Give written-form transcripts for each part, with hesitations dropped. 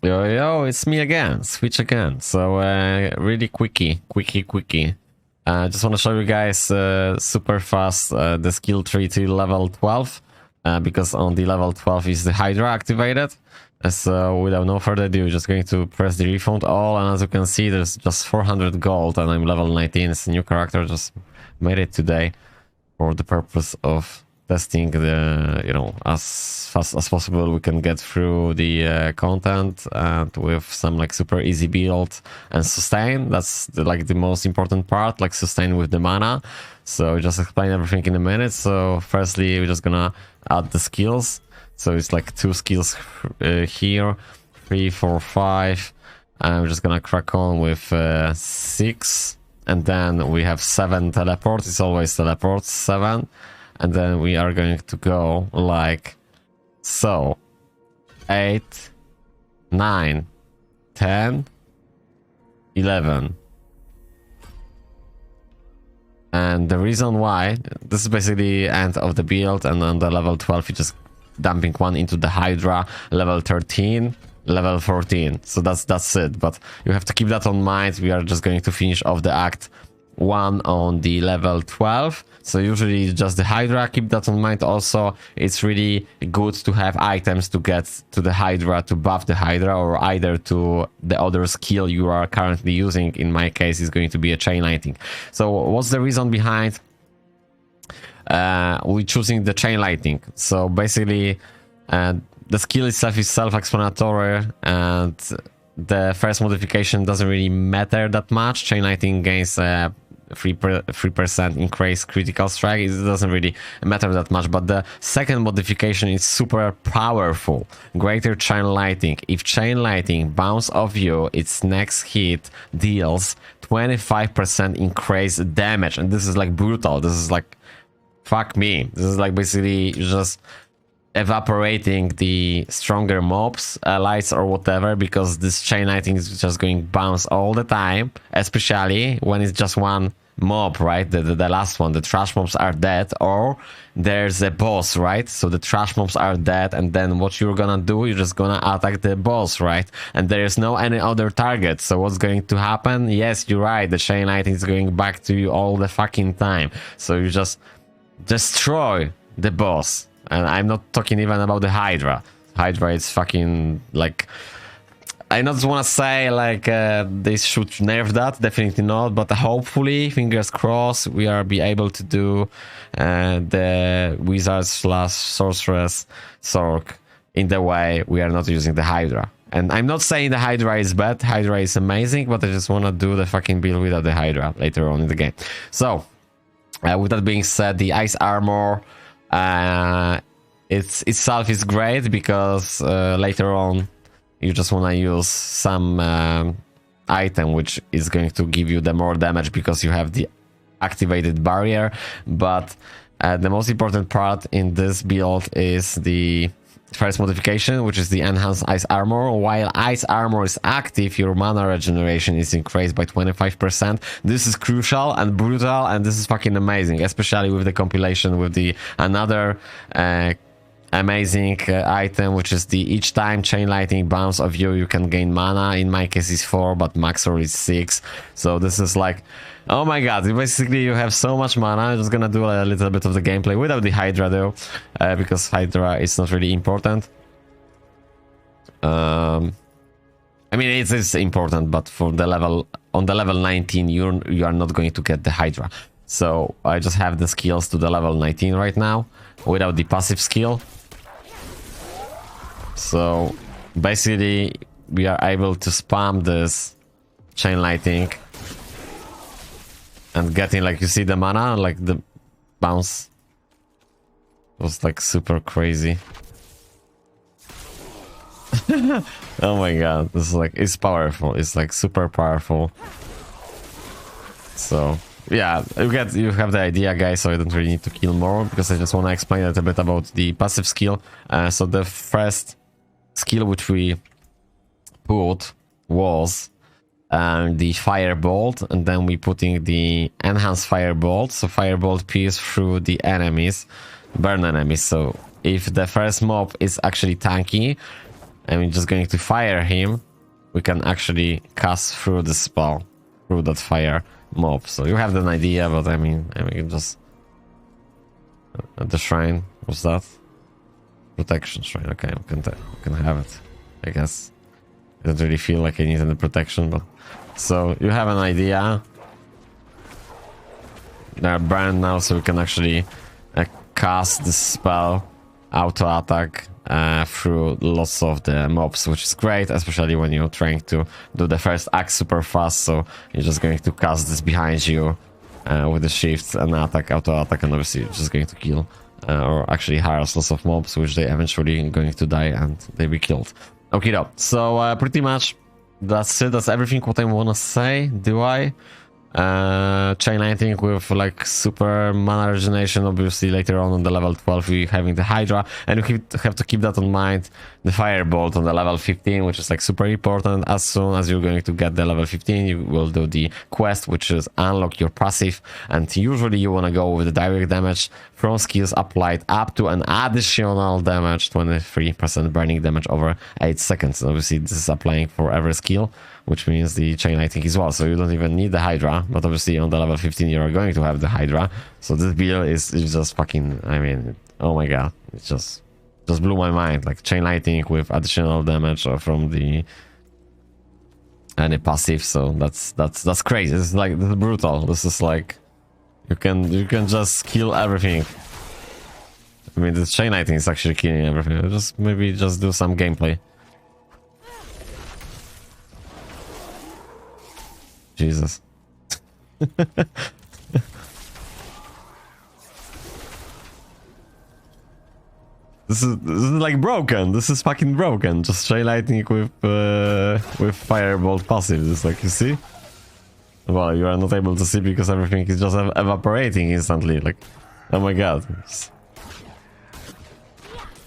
Yo, yo, it's me again, Switch again. So, really quickie. Just want to show you guys super fast the skill tree to level 12, because on the level 12 is the Hydra activated. So, without no further ado, just going to press the refund all, and as you can see, there's just 400 gold, and I'm level 19. It's a new character, just made it today for the purpose of testing the, as fast as possible we can get through the content, and with some like super easy build and sustain. That's the most important part, like sustain with the mana. So just explain everything in a minute. So firstly, we're just gonna add the skills. So it's like 2 skills here, 3, 4, 5, and we're just gonna crack on with 6, and then we have 7 teleports. It's always teleports, 7. And then we are going to go like so. 8, 9, 10, 11. And the reason why, this is basically the end of the build, and on the level 12 you're just dumping 1 into the Hydra, level 13, level 14. So that's it. But you have to keep that on mind. We are just going to finish off the act 1 on the level 12. So usually it's just the Hydra. Keep that in mind. Also, it's really good to have items to get to the Hydra, to buff the Hydra, or either to the other skill you are currently using. In my case, is going to be a chain lighting. So what's the reason behind we choosing the chain lighting? So basically, the skill itself is self-explanatory, and the first modification doesn't really matter that much. Chain lighting gains 3% increase critical strike. It doesn't really matter that much. But the second modification is super powerful. Greater chain lighting. If chain lighting bounce off you, its next hit deals 25% increase damage. And this is like brutal. This is like, fuck me. This is like basically just evaporating the stronger mobs, allies or whatever, because this chain lighting is just going bounce all the time, especially when it's just one mob, right? The last one, the trash mobs are dead, or there's a boss, right? So the trash mobs are dead, and then what you're gonna do, you're just gonna attack the boss, right? And there's no any other target. So what's going to happen? Yes, you're right, the chain lighting is going back to you all the fucking time. So you just destroy the boss. And I'm not talking even about the Hydra. Hydra is fucking like... I not want to say like they should nerf that, definitely not. But hopefully, fingers crossed, we are be able to do the Wizards / Sorceress Sork in the way we are not using the Hydra. And I'm not saying the Hydra is bad. Hydra is amazing, but I just want to do the fucking build without the Hydra later on in the game. So, with that being said, the Ice Armor... itself is great because later on you just want to use some item which is going to give you the more damage because you have the activated barrier. But the most important part in this build is the first modification, which is the enhanced ice armor. While ice armor is active, your mana regeneration is increased by 25%. This is crucial and brutal, and this is fucking amazing, especially with the compilation with the another amazing item, which is the each time chain lighting bounce of you can gain mana. In my case is 4, but max roll is 6. So this is like, oh my god, basically you have so much mana. I'm just gonna do a little bit of the gameplay without the Hydra though, because Hydra is not really important. I mean, it is important, but for the level, on the level 19 you are not going to get the Hydra. So I just have the skills to the level 19 right now without the passive skill. So basically we are able to spam this chain lighting and getting, like, you see the mana, like the bounce was like super crazy. Oh my god, this is like, it's powerful, it's like super powerful. So yeah, you have the idea, guys, so I don't really need to kill more because I just want to explain a little bit about the passive skill. So the first skill which we put was the firebolt, and then we putting the enhanced firebolt. So firebolt pierce through the enemies, burn enemies. So if the first mob is actually tanky, and we're just going to fire him, we can actually cast through the spell, through that fire mob. So you have an idea, but I mean just the shrine. What's that? Protection shrine. Okay, we can have it, I guess. I don't really feel like I need any protection, but so you have an idea. They're burned now, so we can actually cast the spell auto attack through lots of the mobs, which is great, especially when you're trying to do the first act super fast. So you're just going to cast this behind you with the shift and attack, auto attack, and obviously you're just going to kill or actually harass lots of mobs, which they eventually going to die and they be killed. Okay, though. So pretty much that's it. That's everything what I want to say. Do I? Chain lightning with like super mana regeneration. Obviously later on the level 12 we having the Hydra, and we have to keep that in mind. The firebolt on the level 15, which is like super important. As soon as you're going to get the level 15, you will do the quest, which is unlock your passive, and usually you want to go with the direct damage from skills applied up to an additional damage 23% burning damage over 8 seconds. Obviously this is applying for every skill, which means the chain lightning as well. So you don't even need the Hydra, but obviously on the level 15 you are going to have the Hydra. So this build is just fucking, I mean, oh my god, it just blew my mind. Like chain lightning with additional damage from the any passive. So that's crazy. This is brutal. This is like you can just kill everything. I mean, the chain lightning is actually killing everything. Maybe just do some gameplay. Jesus. This is like broken. This is fucking broken. Just chain lightning with firebolt passive. It's like, you see? Well, you are not able to see because everything is just evaporating instantly. Like, oh my god.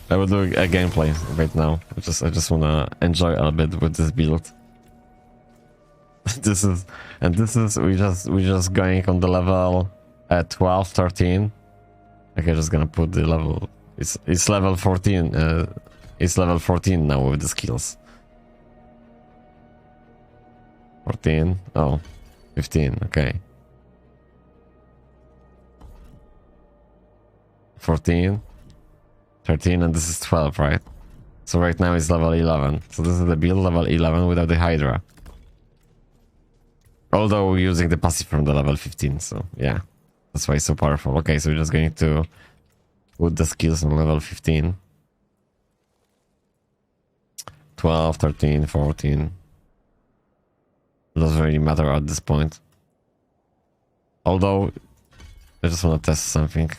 I will do a gameplay right now. I just wanna enjoy a little bit with this build. This is we just going on the level 12, 13. Okay, just gonna put the level. It's level 14. It's level 14 now with the skills. 14. Oh, 15. Okay. 14, 13, and this is 12, right? So right now it's level 11. So this is the build level 11 without the Hydra. Although we're using the passive from the level 15, so yeah. That's why it's so powerful. Okay, so we're just going to put the skills on level 15. 12, 13, 14. Doesn't really matter at this point. Although, I just want to test something.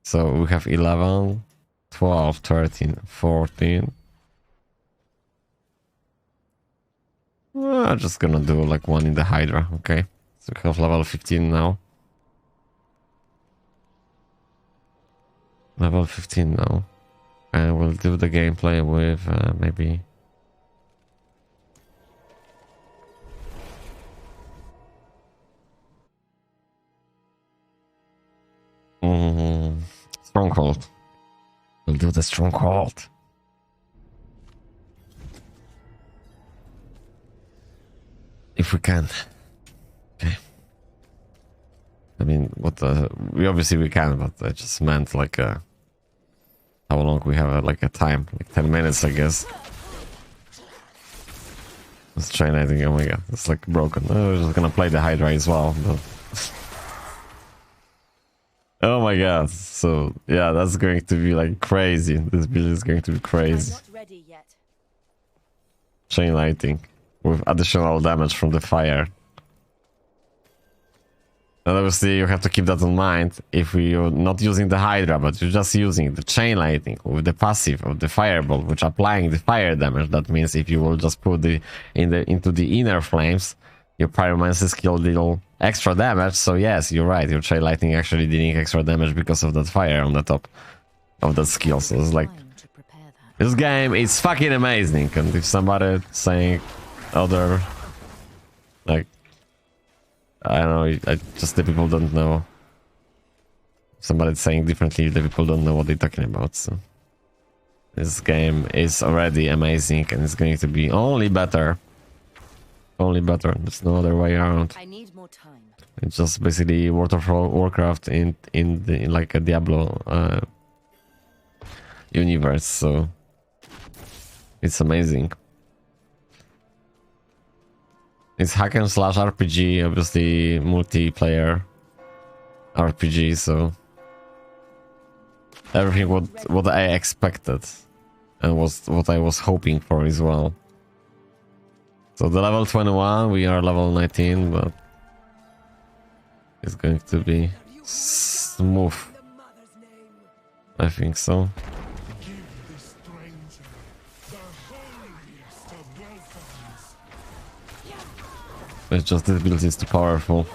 So we have 11, 12, 13, 14. I'm just gonna do like one in the Hydra, okay? So we have level 15 now. Level 15 now. And we'll do the gameplay with maybe... Stronghold. We'll do the Stronghold. If we can. Okay. I mean, we obviously can, but I just meant like how long we have like a time, like 10 minutes, I guess. Let's try anything. Oh my god, it's like broken. Oh, we're just gonna play the Hydra as well. But... oh my god. So yeah, that's going to be like crazy. This build is going to be crazy. I'm not ready yet. Chain lightning with additional damage from the fire. And obviously you have to keep that in mind if you're not using the Hydra, but you're just using the chain lightning with the passive of the firebolt, which applying the fire damage. That means if you will just put into the inner flames, your pyromancy skill deal extra damage. So yes, you're right, your chain lightning actually dealing extra damage because of that fire on the top of that skill. So it's like, this game is fucking amazing. And if somebody saying other, like, I don't know, the people don't know. Somebody's saying differently, the people don't know what they're talking about, so This game is already amazing and it's going to be only better. Only better. There's no other way around. I need more time. It's just basically World of Warcraft in like a Diablo universe, so it's amazing. It's hack and slash RPG, obviously multiplayer RPG, so everything what I expected and was what I was hoping for as well. So the level 21, we are level 19, but it's going to be smooth. I think so. It's just this build is too powerful.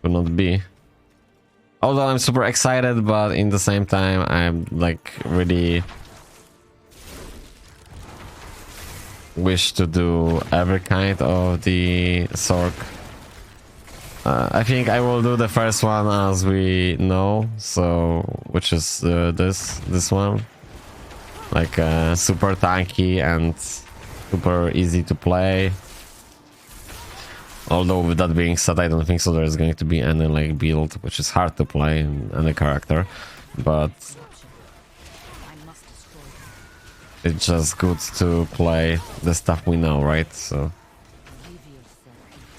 Could not be. Although I'm super excited, but in the same time I'm like really wish to do every kind of the Sorc. I think I will do the first one as we know, so which is this one, like super tanky and super easy to play. Although with that being said, I don't think so there's going to be any like build which is hard to play in any character, but it's just good to play the stuff we know, right? So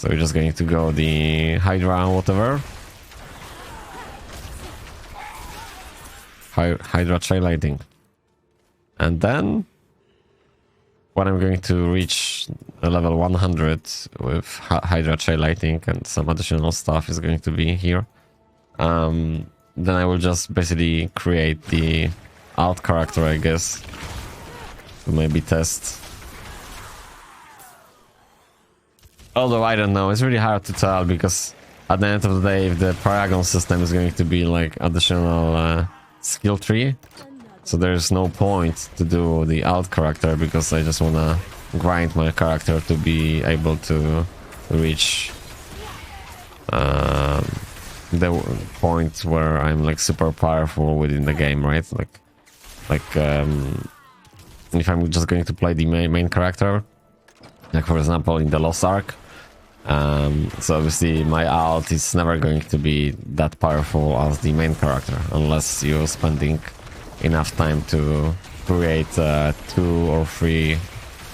we're just going to go the Hydra and whatever. Hydra trail lighting. And then when I'm going to reach a level 100 with Hydra trail lighting and some additional stuff is going to be here, then I will just basically create the alt character, I guess, to maybe test. Although I don't know, it's really hard to tell because at the end of the day, if the Paragon system is going to be like additional skill tree, so there's no point to do the alt character because I just wanna grind my character to be able to reach the point where I'm like super powerful within the game, right? Like if I'm just going to play the main character, like for example in the Lost Ark, so obviously my alt is never going to be that powerful as the main character unless you're spending enough time to create 2 or 3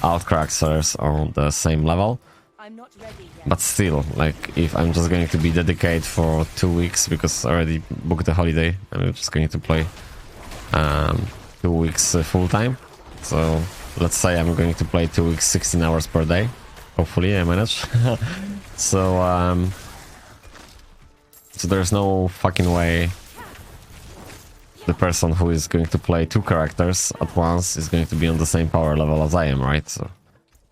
alt characters on the same level. I'm not ready yet. But still, like if I'm just going to be dedicated for 2 weeks because I already booked the holiday, I'm just going to play 2 weeks full time. So let's say I'm going to play 2 weeks 16 hours per day. Hopefully I manage. So so there's no fucking way the person who is going to play 2 characters at once is going to be on the same power level as I am, right? So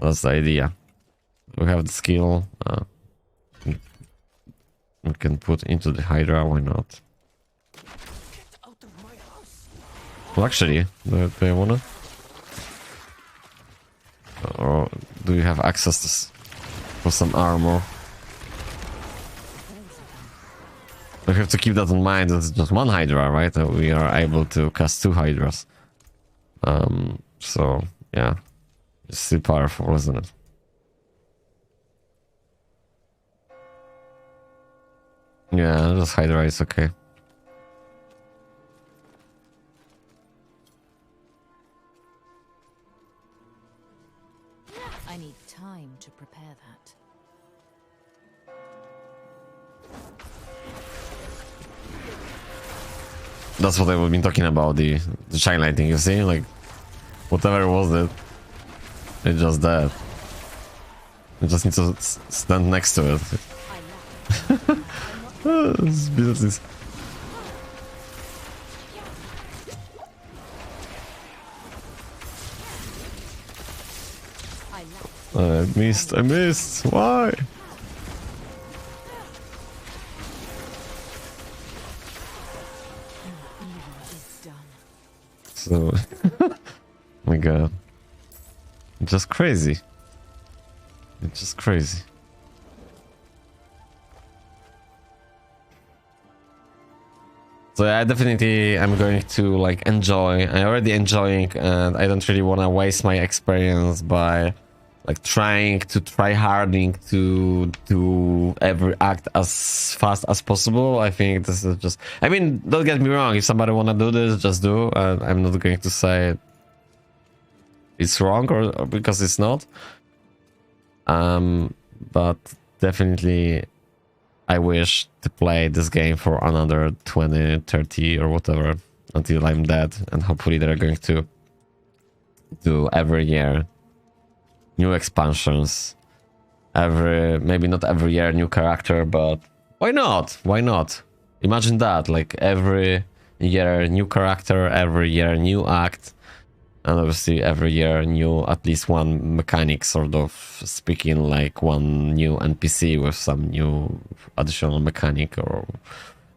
that's the idea. We have the skill. We can put into the Hydra, why not? Well, actually, do you wanna? Or do you have access for some armor? We have to keep that in mind. It's just one Hydra, right? We are able to cast 2 Hydras. So yeah, it's still powerful, isn't it? Yeah, just Hydra is okay. I need time to prepare that. That's what I've been talking about, the shine lighting, you see? Like, whatever was it, it's just that. You just need to stand next to it. This business. I missed, why? So, oh my god, it's just crazy. It's just crazy. So I definitely am going to like enjoy. I'm already enjoying, and I don't really want to waste my experience by like trying to try harding to do every act as fast as possible. I think this is just, I mean, don't get me wrong, if somebody wanna do this, just do. I'm not going to say it's wrong or because it's not. But definitely I wish to play this game for another 20, 30 or whatever until I'm dead, and hopefully they're going to do every year new expansions, maybe not every year new character, but why not? Why not? Imagine that, like every year new character, every year new act, and obviously every year new at least one mechanic, sort of speaking, like one new NPC with some new additional mechanic, or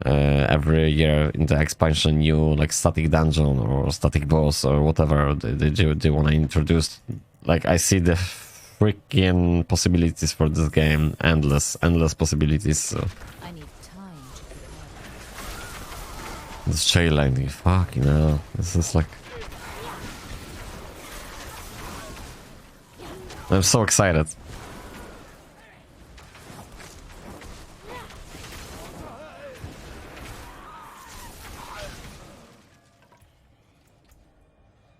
every year in the expansion new like static dungeon or static boss or whatever they want to introduce. Like, I see the freaking possibilities for this game, endless possibilities. So. I need time to prepare. This trail lining, fuck, you know, this is like, I'm so excited.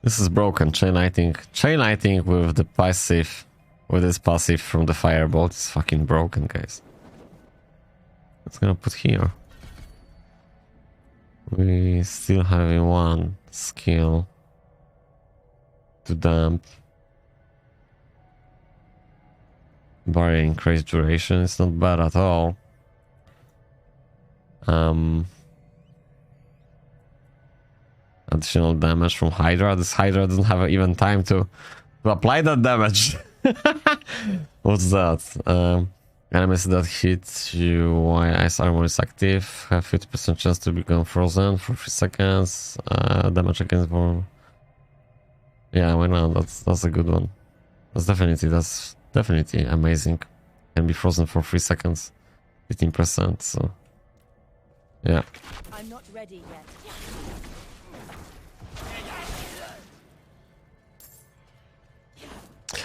This is broken. Chain lighting with the passive, with this passive from the firebolt is fucking broken, guys. What's gonna put here? We still have one skill to dump. Barrier increased duration. It's not bad at all. Additional damage from Hydra. This Hydra doesn't have even time to apply that damage. What's that? Enemies that hit you while ice armor is active have 50% chance to become frozen for 3 seconds. Damage against for... Yeah, why not? That's a good one. That's definitely amazing. Can be frozen for 3 seconds. 15%, so... Yeah. I'm not ready yet.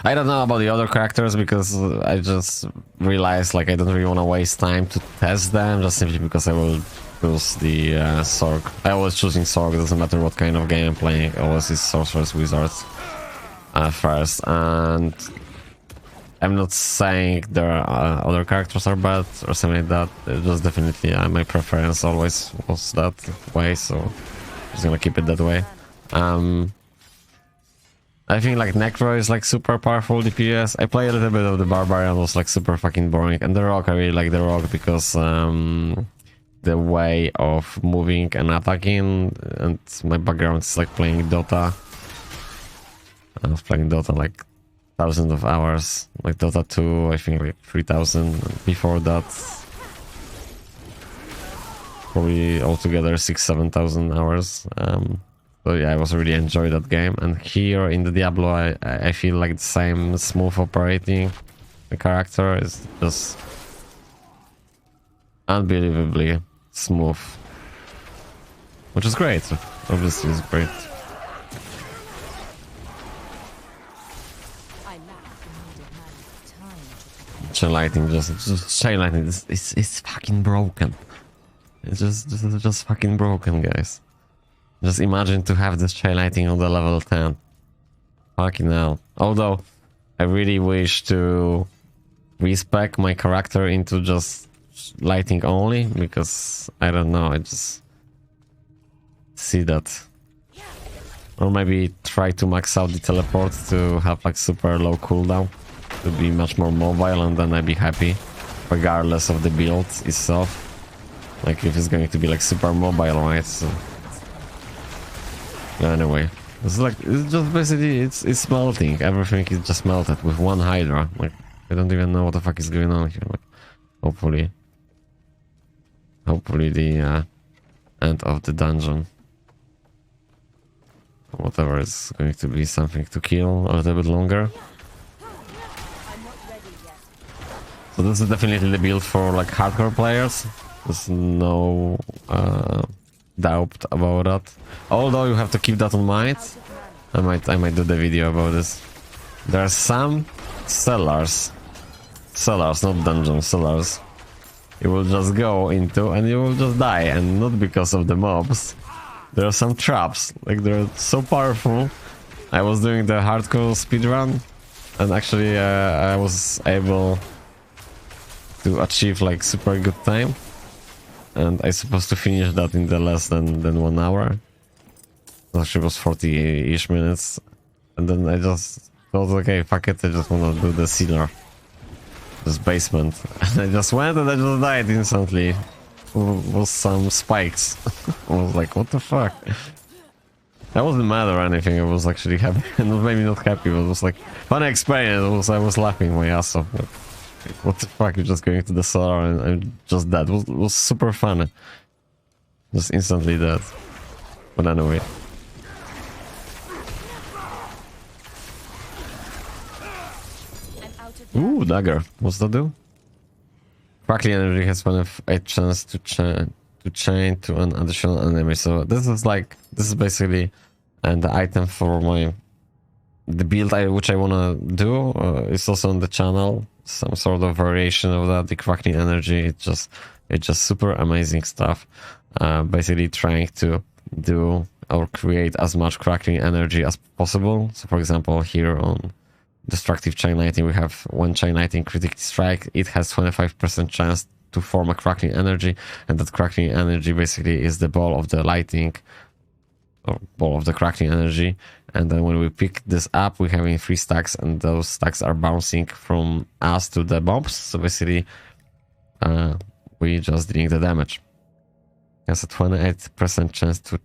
I don't know about the other characters because I just realized like I don't really want to waste time to test them, just simply because I will choose the Sorg. I always choosing Sorg, doesn't matter what kind of game I'm playing. I always is Sorceress Wizards first, and I'm not saying there are other characters are bad or something like that. It's just definitely my preference always was that way, so I'm just gonna keep it that way. I think like Necro is like super powerful DPS. I play a little bit of the Barbarian, was like super fucking boring. And the Rock, I really like the Rock because the way of moving and attacking, and my background is like playing Dota. I was playing Dota like thousands of hours, like Dota 2, I think like 3000. Before that, probably altogether 6,000-7,000 hours. So yeah, I was really enjoying that game, and here in the Diablo, I feel like the same smooth operating. The character is just unbelievably smooth, which is great. Obviously, it's great. Chain lighting, just chain lighting. It's fucking broken. It's just fucking broken, guys. Just imagine to have this chain lighting on the level 10. Fucking hell. Although, I really wish to respec my character into just lighting only, because, I don't know, I just see that. Or maybe try to max out the teleport to have like super low cooldown, to be much more mobile, and then I'd be happy, regardless of the build itself. Like if it's going to be like super mobile, right? So... Anyway, it's just basically it's melting. Everything is just melted with one Hydra. Like, I don't even know what the fuck is going on here. Like, hopefully the end of the dungeon, whatever, is going to be something to kill a little bit longer. So this is definitely the build for like hardcore players. There's no doubt about that. Although you have to keep that in mind. I might do the video about this. There are some cellars, not dungeon cellars. You will just go into and you will just die, and not because of the mobs. There are some traps, like they're so powerful. I was doing the hardcore speedrun, and actually I was able to achieve like super good time, and I supposed to finish that in the less than 1 hour. Actually, it was 40-ish minutes, and then I just thought, okay, fuck it, I just want to do the cellar, this basement, and I just went and I just died instantly with some spikes. I was like, what the fuck? I wasn't mad or anything, I was actually happy. And maybe not happy, but it was like funny experience. I was laughing my ass off. Like, what the fuck, you're just going to the cellar and I'm just dead. It was super fun. Just instantly dead. But anyway. Ooh, dagger. What's that do? Crackling energy has a chance to chain to an additional enemy. So this is basically the item for the build which I wanna do. It's also on the channel. Some sort of variation of that. The crackling energy. It's just super amazing stuff. Basically trying to do or create as much crackling energy as possible. So for example, here on Destructive Chain Lightning, we have one Chain Lightning critically strike. It has 25% chance to form a crackling energy, and that crackling energy basically is the ball of the lightning, or ball of the crackling energy. And then when we pick this up, we're having 3 stacks, and those stacks are bouncing from us to the mobs. So basically, we just dealing the damage. Has a 28% chance to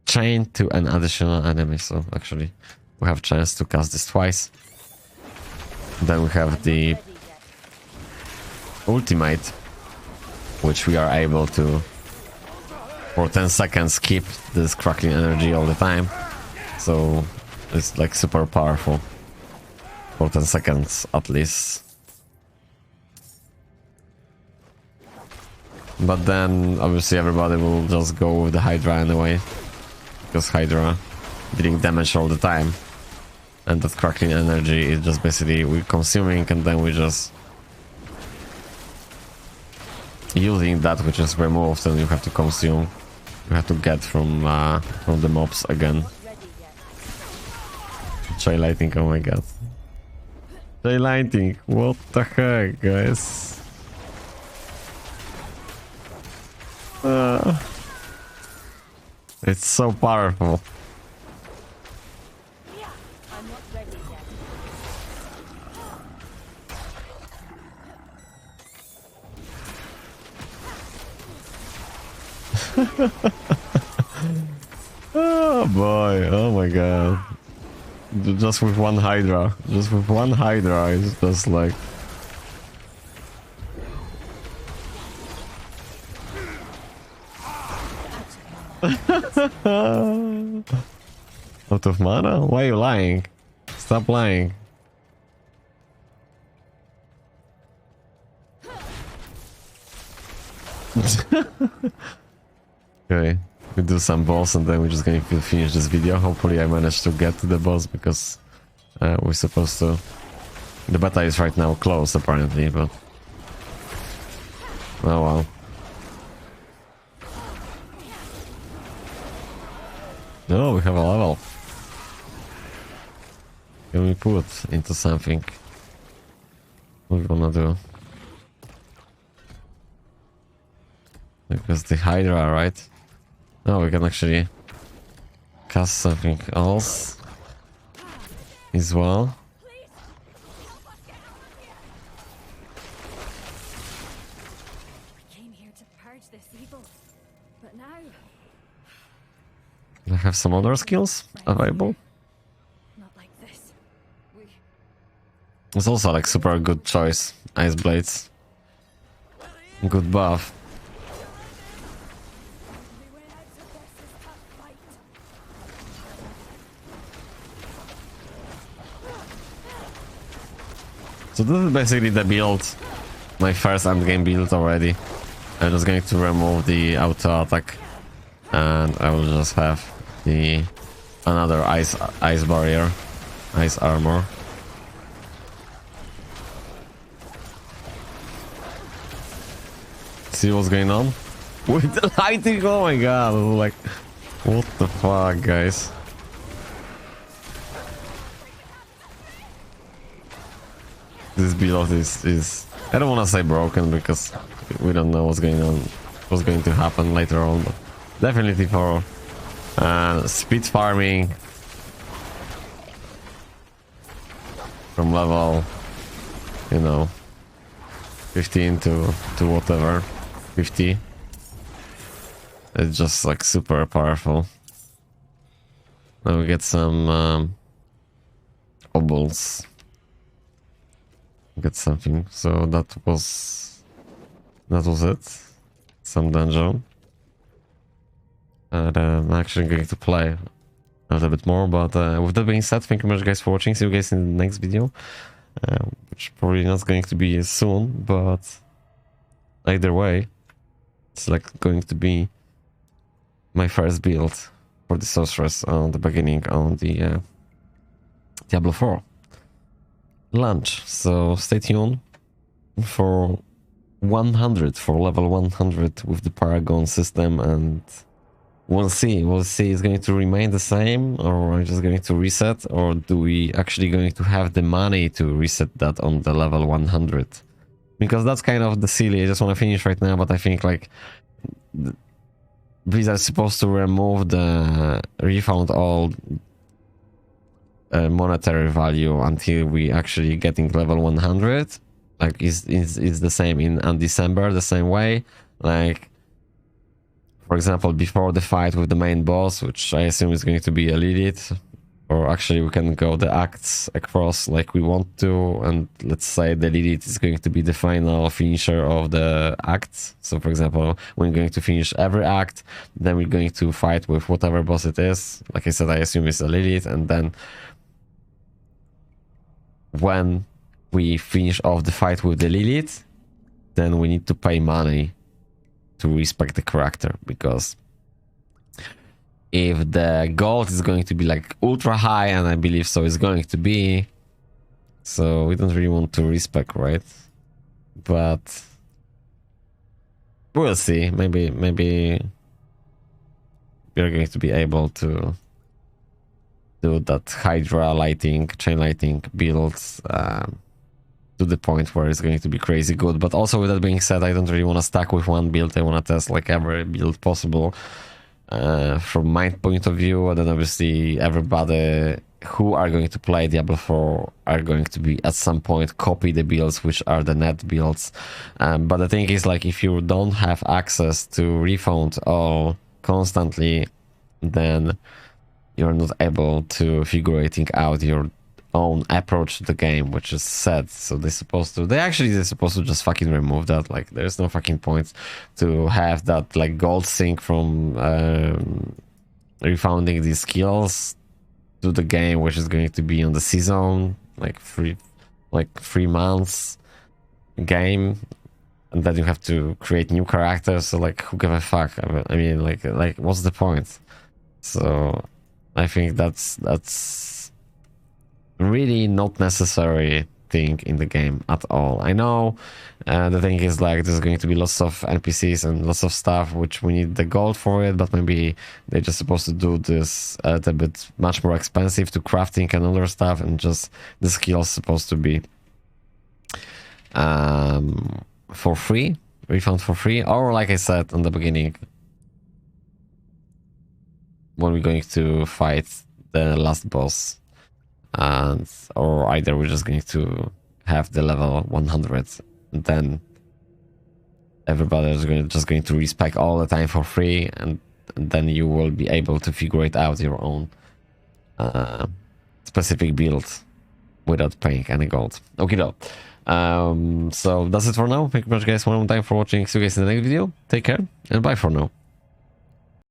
chain to an additional enemy. So actually, we have chance to cast this twice. Then we have the ultimate, which we are able to, for 10 seconds, keep this crackling energy all the time. So it's like super powerful for 10 seconds at least. But then obviously everybody will just go with the Hydra anyway, because Hydra dealing damage all the time. And that crackling energy is just basically we're consuming, and then we just using that which is removed, and you have to consume. You have to get from the mobs again. Try lighting, oh my god. Try lighting, what the heck, guys? It's so powerful. Oh boy, oh my god. Just with one Hydra. Just with one Hydra, it's just like... Out of mana? Why are you lying? Stop lying. Okay, we do some boss and then we're just going to finish this video. Hopefully I managed to get to the boss, because we're supposed to... The beta is right now closed apparently, but... Oh well. Oh, we have a level. Can we put into something? What we wanna do? Because the Hydra, right? Oh, we can actually cast something else as well. I came here to purge this evil, but now Do I have some other skills available? not like this. It's also like super good choice. Ice Blades. Good buff. So this is basically the build, my first endgame build already. I'm just going to remove the auto attack and I will just have the another ice barrier, ice armor. See what's going on with the lighting? Oh my god, like what the fuck, guys. This build is I don't want to say broken because we don't know what's going on, what's going to happen later on, but definitely for speed farming from level, you know, 15 to whatever 50. It's just like super powerful. Now we get some obols. Get something. So that was it. Some dungeon. And I'm actually going to play a little bit more. But with that being said, thank you very much, guys, for watching. See you guys in the next video, which probably not going to be soon, but either way, it's like going to be my first build for the Sorceress on the beginning on the Diablo 4 launch. So stay tuned for 100, for level 100 with the Paragon system, and we'll see. We'll see. It's going to remain the same, or I'm just going to reset, or do we actually going to have the money to reset that on the level 100? Because that's kind of the silly. I just want to finish right now, but I think like these are supposed to remove the refund all monetary value until we actually getting level 100. Like is the same in December, the same way. Like for example, before the fight with the main boss, which I assume is going to be a Lilith, or actually we can go the acts across like we want to, and let's say the Lilith is going to be the final finisher of the acts. So for example, we're going to finish every act, then we're going to fight with whatever boss it is. Like I said, I assume it's a Lilith, and then when we finish off the fight with the Lilith, then we need to pay money to respect the character, because if the gold is going to be like ultra high, and I believe so it's going to be, so we don't really want to respec, right? But we'll see. Maybe we're going to be able to do that Hydra lighting, chain lighting builds to the point where it's going to be crazy good. But also, with that being said, I don't really want to stack with one build. I want to test like every build possible. From my point of view, and then obviously everybody who are going to play Diablo 4 are going to be at some point copy the builds which are the net builds. But the thing is, like, if you don't have access to refund all constantly, then you're not able to figuring out your own approach to the game, which is sad. So they're supposed to just fucking remove that. Like, there's no fucking point to have that like gold sync from refounding these skills to the game, which is going to be on the season, like 3 months game, and then you have to create new characters. So like, who give a fuck? I mean, like what's the point? So I think that's really not necessary thing in the game at all. I know the thing is, like, there's going to be lots of NPCs and lots of stuff which we need the gold for it, but maybe they're just supposed to do this at a bit much more expensive to crafting and other stuff, and just the skills supposed to be for free, refund for free, or like I said in the beginning, when we're going to fight the last boss, and or either we're just going to have the level 100, and then everybody is just going to respec all the time for free, and then you will be able to figure it out your own specific build without paying any gold. Okay, though. So that's it for now. Thank you very much, guys, one more time for watching. See you guys in the next video. Take care, and bye for now.